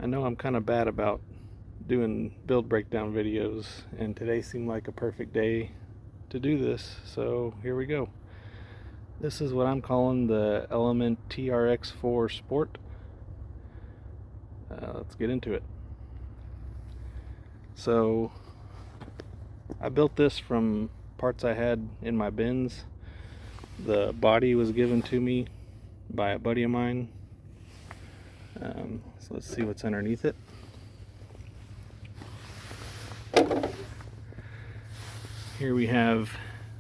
I know I'm kind of bad about doing build breakdown videos, and today seemed like a perfect day to do this, so here we go. This is what I'm calling the ElemenTRX4 Sport. Let's get into it. So I built this from parts I had in my bins. The body was given to me by a buddy of mine. So let's see what's underneath it. Here we have,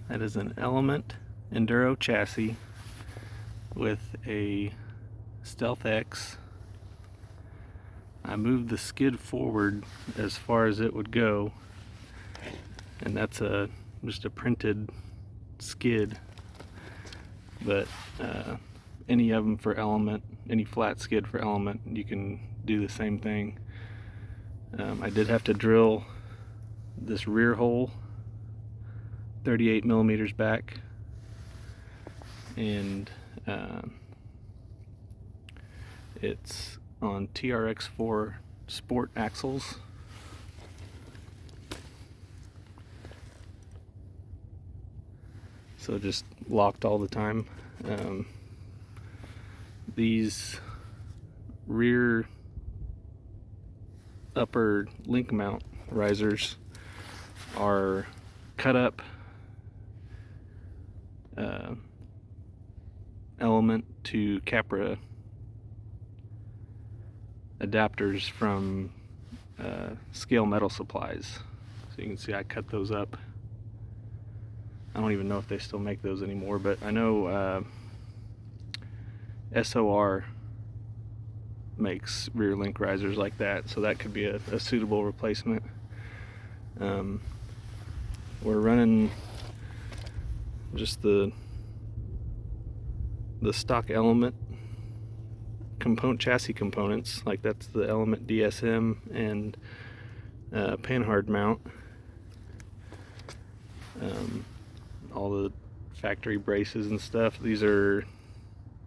that is an Element Enduro chassis with a Stealth X. I moved the skid forward as far as it would go, and that's just a printed skid, but any of them for Element, any flat skid for Element, you can do the same thing. I did have to drill this rear hole 38 millimeters back, and it's on TRX4 Sport axles. So just locked all the time. These rear upper link mount risers are cut up Element to Capra adapters from Scale Metal Supplies. So you can see I cut those up. I don't even know if they still make those anymore, but I know SOR makes rear link risers like that, so that could be a suitable replacement. We're running just the stock Element chassis components, like that's the Element DSM and Panhard mount. All the factory braces and stuff. These are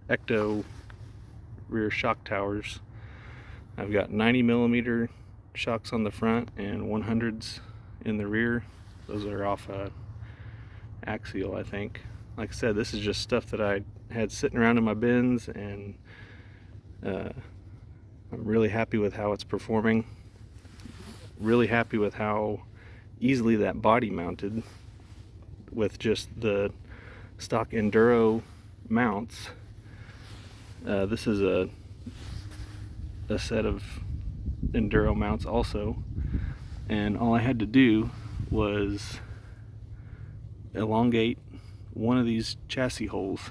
Ecto rear shock towers. I've got 90 millimeter shocks on the front and 100s in the rear. Those are off Axial, I think. Like I said, this is just stuff that I had sitting around in my bins, and I'm really happy with how it's performing. Really happy with how easily that body mounted with just the stock Enduro mounts. This is a set of Enduro mounts also, and all I had to do was elongate one of these chassis holes,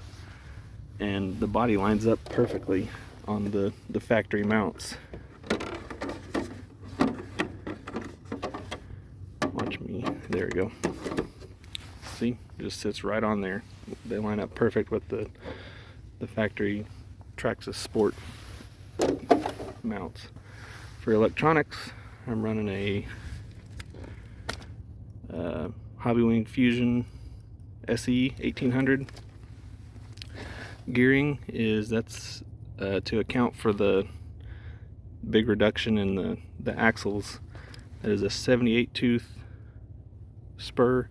and the body lines up perfectly on the factory mounts. Watch me, there we go. See, just sits right on there. They line up perfect with the factory Traxxas Sport mounts. For electronics, I'm running a Hobbywing Fusion SE 1800. Gearing that's to account for the big reduction in the axles. That is a 78 tooth spur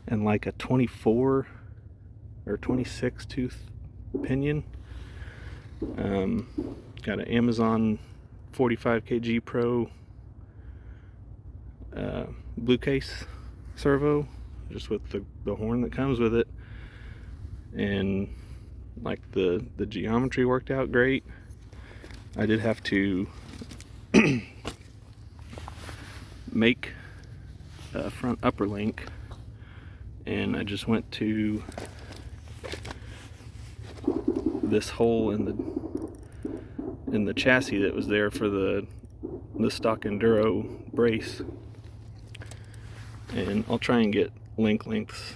and like a 24 or 26 tooth pinion. Got an Amazon 45 kg Pro blue case servo, just with the horn that comes with it, and like the geometry worked out great. I did have to make a front upper link, and I just went to this hole in the chassis that was there for the stock Enduro brace, and I'll try and get link lengths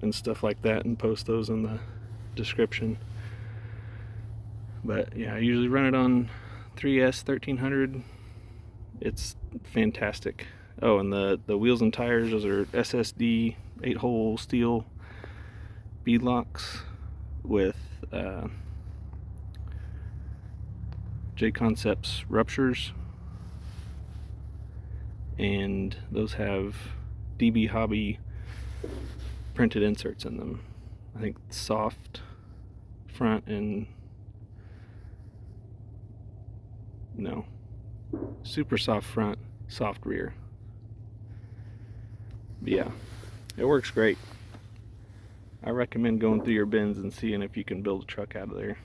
and stuff like that and post those in the description. But yeah, I usually run it on 3S 1300. It's fantastic. Oh, and the wheels and tires, those are SSD 8-hole steel beadlocks with J-Concepts ruptures and those have DB Hobby printed inserts in them. I think soft front and no, super soft front, soft rear. But yeah, it works great. I recommend going through your bins and seeing if you can build a truck out of there.